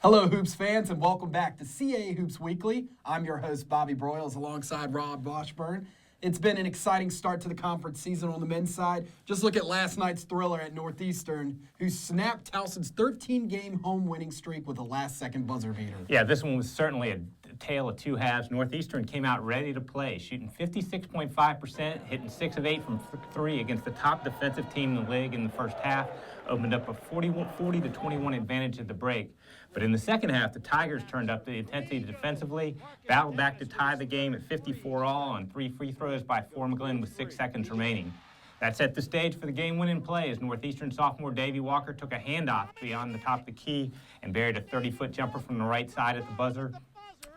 Hello, Hoops fans, and welcome back to CAA Hoops Weekly. I'm your host, Bobby Broyles, alongside Rob Washburn. It's been an exciting start to the conference season on the men's side. Just look at last night's thriller at Northeastern, who snapped Towson's 13-game home winning streak with a last-second buzzer beater. Yeah, this one was certainly a tale of two halves. Northeastern came out ready to play, shooting 56.5%, hitting 6 of 8 from 3 against the top defensive team in the league in the first half, opened up a 40-21 advantage at the break. But in the second half, the Tigers turned up the intensity defensively, battled back to tie the game at 54 all on 3 free throws by McGlynn with 6 seconds remaining. That set the stage for the game-winning play as Northeastern sophomore Davey Walker took a handoff beyond the top of the key and buried a 30-foot jumper from the right side at the buzzer,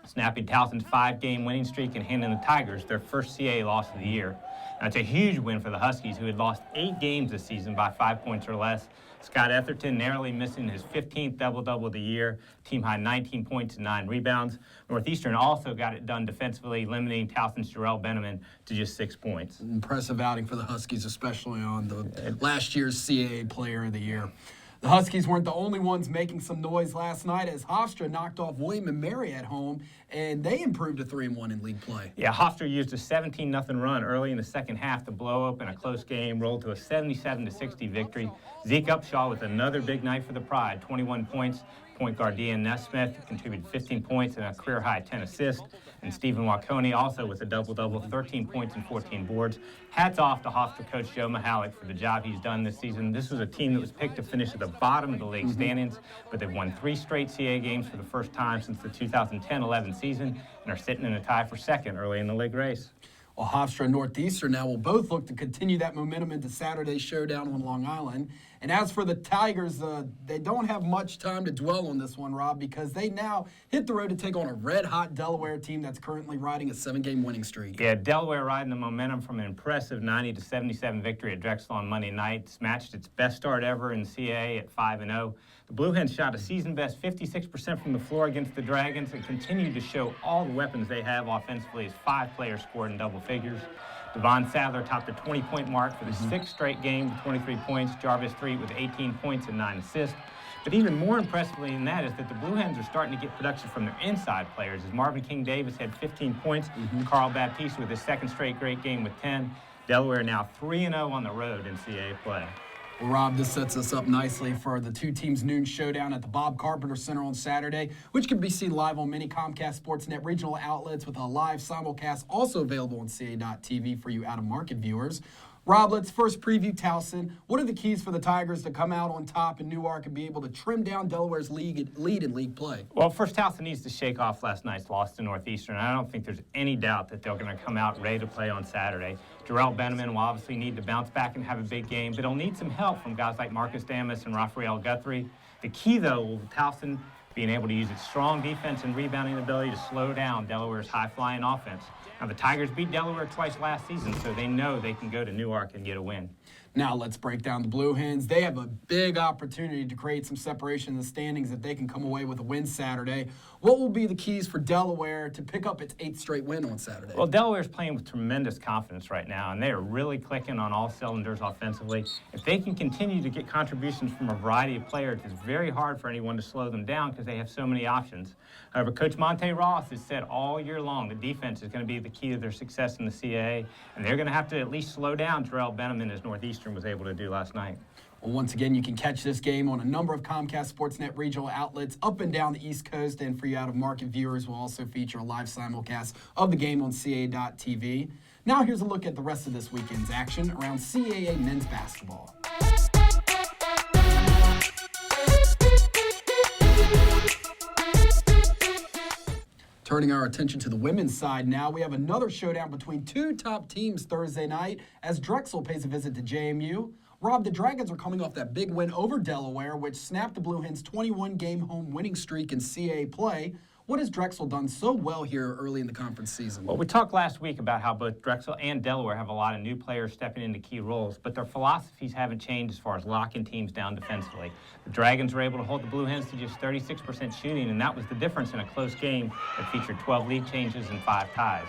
snapping Towson's 5-game winning streak and handing the Tigers their first CAA loss of the year. Now, it's a huge win for the Huskies, who had lost 8 games this season by 5 points or less. Scott Etherton narrowly missing his 15th double-double of the year, team high 19 points and 9 rebounds. Northeastern also got it done defensively, limiting Towson's Jarrell Benjamin to just 6 points. Impressive outing for the Huskies, especially on the last year's CAA Player of the Year. The Huskies weren't the only ones making some noise last night as Hofstra knocked off William & Mary at home, and they improved to 3-1 in league play. Yeah, Hofstra used a 17-0 run early in the second half to blow open a close game, rolled to a 77-60 victory. Zeke Upshaw with another big night for the Pride, 21 points. Point guard Dean Nesmith contributed 15 points and a career-high 10 assists. And Stephen Waconi also with a double-double, 13 points and 14 boards. Hats off to Hofstra coach Joe Mihalik for the job he's done this season. This was a team that was picked to finish at the bottom of the league standings, but they've won 3 straight CAA games for the first time since the 2010-11 season and are sitting in a tie for second early in the league race. Well, Hofstra and Northeastern now will both look to continue that momentum into Saturday's showdown on Long Island. And as for the Tigers, they don't have much time to dwell on this one, Rob, because they now hit the road to take on a red-hot Delaware team that's currently riding a 7-game winning streak. Yeah, Delaware riding the momentum from an impressive 90-77 victory at Drexel on Monday night. Matched its best start ever in CAA at 5-0. The Blue Hens shot a season-best 56% from the floor against the Dragons and continued to show all the weapons they have offensively as 5 players scored in double figures. Devon Sadler topped the 20-point mark for the 6th straight game with 23 points. Jarvis Street with 18 points and 9 assists. But even more impressively than that is that the Blue Hens are starting to get production from their inside players, as Marvin King Davis had 15 points, Carl Baptiste with his 2nd straight great game with 10. Delaware now 3-0 on the road in CAA play. Well, Rob, this sets us up nicely for the two teams' noon showdown at the Bob Carpenter Center on Saturday, which can be seen live on many Comcast Sportsnet regional outlets with a live simulcast also available on CAA.TV for you out-of-market viewers. Rob, let's first preview Towson. What are the keys for the Tigers to come out on top in Newark and be able to trim down Delaware's lead in league play? Well, first, Towson needs to shake off last night's loss to Northeastern. I don't think there's any doubt that they're going to come out ready to play on Saturday. Jarrell Benjamin will obviously need to bounce back and have a big game, but he'll need some help from guys like Marcus Damas and Rafael Guthrie. The key, though, will be Towson being able to use its strong defense and rebounding ability to slow down Delaware's high-flying offense. Now, the Tigers beat Delaware twice last season, so they know they can go to Newark and get a win. Now let's break down the Blue Hens. They have a big opportunity to create some separation in the standings if they can come away with a win Saturday. What will be the keys for Delaware to pick up its 8th straight win on Saturday? Well, Delaware's playing with tremendous confidence right now, and they are really clicking on all cylinders offensively. If they can continue to get contributions from a variety of players, it's very hard for anyone to slow them down because they have so many options. However, Coach Monte Ross has said all year long the defense is going to be the key to their success in the CAA, and they're going to have to at least slow down Jarrell Benjamin as Northeastern was able to do last night. Well, once again, you can catch this game on a number of Comcast Sportsnet regional outlets up and down the East Coast, and for you out-of-market viewers, we'll also feature a live simulcast of the game on CAA.TV. Now here's a look at the rest of this weekend's action around CAA men's basketball. Turning our attention to the women's side now, we have another showdown between two top teams Thursday night as Drexel pays a visit to JMU. Rob, the Dragons are coming off that big win over Delaware, which snapped the Blue Hens' 21-game home winning streak in CAA play. What has Drexel done so well here early in the conference season? Well, we talked last week about how both Drexel and Delaware have a lot of new players stepping into key roles, but their philosophies haven't changed as far as locking teams down defensively. The Dragons were able to hold the Blue Hens to just 36% shooting, and that was the difference in a close game that featured 12 lead changes and 5 ties.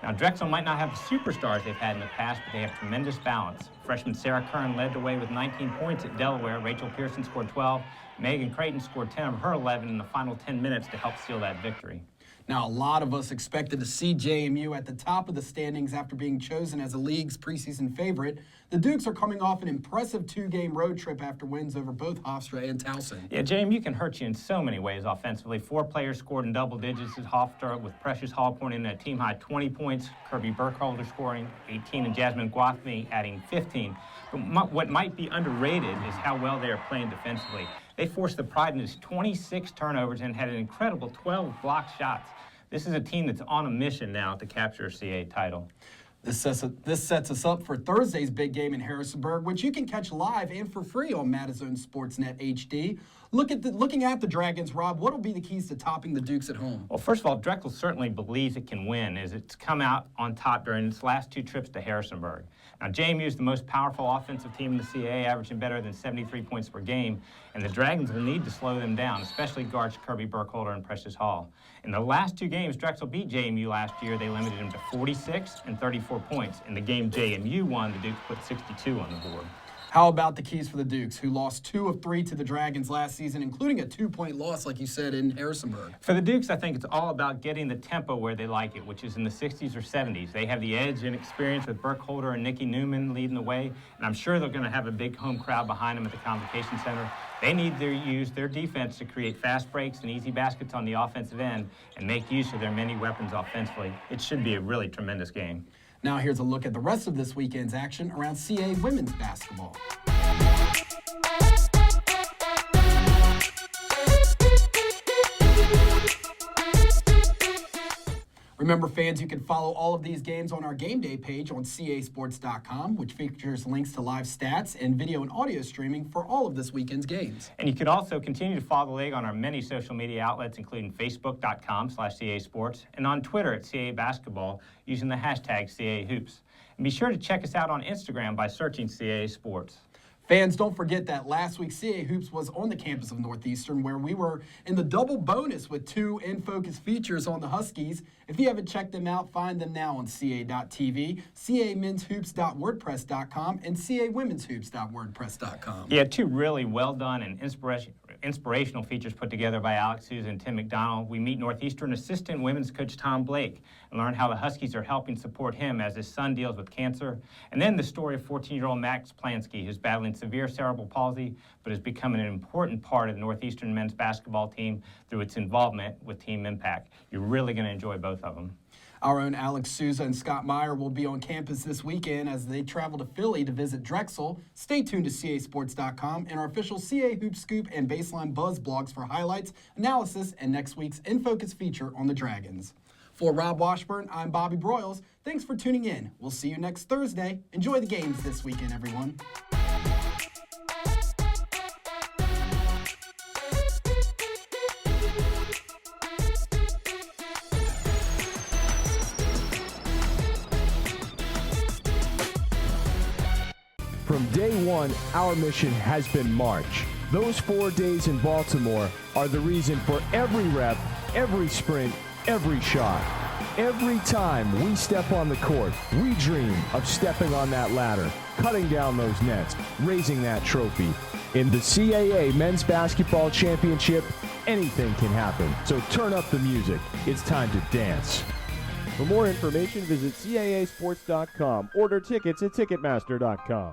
Now, Drexel might not have the superstars they've had in the past, but they have tremendous balance. Freshman Sarah Kern led the way with 19 points at Delaware. Rachel Pearson scored 12. Megan Creighton scored 10 of her 11 in the final 10 minutes to help seal that victory. Now, a lot of us expected to see JMU at the top of the standings after being chosen as the league's preseason favorite. The Dukes are coming off an impressive two-game road trip after wins over both Hofstra and Towson. Yeah, JMU can hurt you in so many ways offensively. 4 players scored in double digits at Hofstra, with Precious Hall pointing at a team-high 20 points, Kirby Burkholder scoring 18, and Jasmine Guathme adding 15. But what might be underrated is how well they are playing defensively. They forced the Pride into 26 turnovers and had an incredible 12 blocked shots. This is a team that's on a mission now to capture a CAA title. This sets us up for Thursday's big game in Harrisonburg, which you can catch live and for free on Madison Sportsnet HD. Looking at the Dragons, Rob, what will be the keys to topping the Dukes at home? Well, first of all, Drexel certainly believes it can win, as it's come out on top during its last 2 trips to Harrisonburg. Now, JMU is the most powerful offensive team in the CAA, averaging better than 73 points per game, and the Dragons will need to slow them down, especially guards Kirby Burkholder and Precious Hall. In the last 2 games, Drexel beat JMU last year. They limited them to 46 and 34 points. In the game JMU won, the Dukes put 62 on the board. How about the keys for the Dukes, who lost 2 of 3 to the Dragons last season, including a 2-point loss, like you said, in Harrisonburg? For the Dukes, I think it's all about getting the tempo where they like it, which is in the 60s or 70s. They have the edge and experience with Burkholder and Nikki Newman leading the way, and I'm sure they're going to have a big home crowd behind them at the Convocation Center. They need to use their defense to create fast breaks and easy baskets on the offensive end and make use of their many weapons offensively. It should be a really tremendous game. Now here's a look at the rest of this weekend's action around CAA women's basketball. Remember, fans, you can follow all of these games on our game day page on casports.com, which features links to live stats and video and audio streaming for all of this weekend's games. And you can also continue to follow the league on our many social media outlets, including facebook.com/CAsports and on Twitter at CAA Basketball using the hashtag CAA Hoops. And be sure to check us out on Instagram by searching CAA Sports. Fans, don't forget that last week CAA Hoops was on the campus of Northeastern, where we were in the double bonus with 2 in-focus features on the Huskies. If you haven't checked them out, find them now on CA.tv, CAMen'sHoops.wordpress.com, and CAWomen'sHoops.wordpress.com. Yeah, 2 really well-done and inspirational features put together by Alex Souza and Tim McDonald. We meet Northeastern assistant women's coach Tom Blake and learn how the Huskies are helping support him as his son deals with cancer. And then the story of 14-year-old Max Plansky, who's battling severe cerebral palsy, but is becoming an important part of the Northeastern men's basketball team through its involvement with Team Impact. You're really going to enjoy both of them. Our own Alex Souza and Scott Meyer will be on campus this weekend as they travel to Philly to visit Drexel. Stay tuned to CAsports.com and our official CAA Hoop Scoop and Baseline Buzz blogs for highlights, analysis, and next week's In Focus feature on the Dragons. For Rob Washburn, I'm Bobby Broyles. Thanks for tuning in. We'll see you next Thursday. Enjoy the games this weekend, everyone. From day one, our mission has been March. Those 4 days in Baltimore are the reason for every rep, every sprint, every shot. Every time we step on the court, we dream of stepping on that ladder, cutting down those nets, raising that trophy. In the CAA Men's Basketball Championship, anything can happen. So turn up the music. It's time to dance. For more information, visit CAAsports.com. Order tickets at Ticketmaster.com.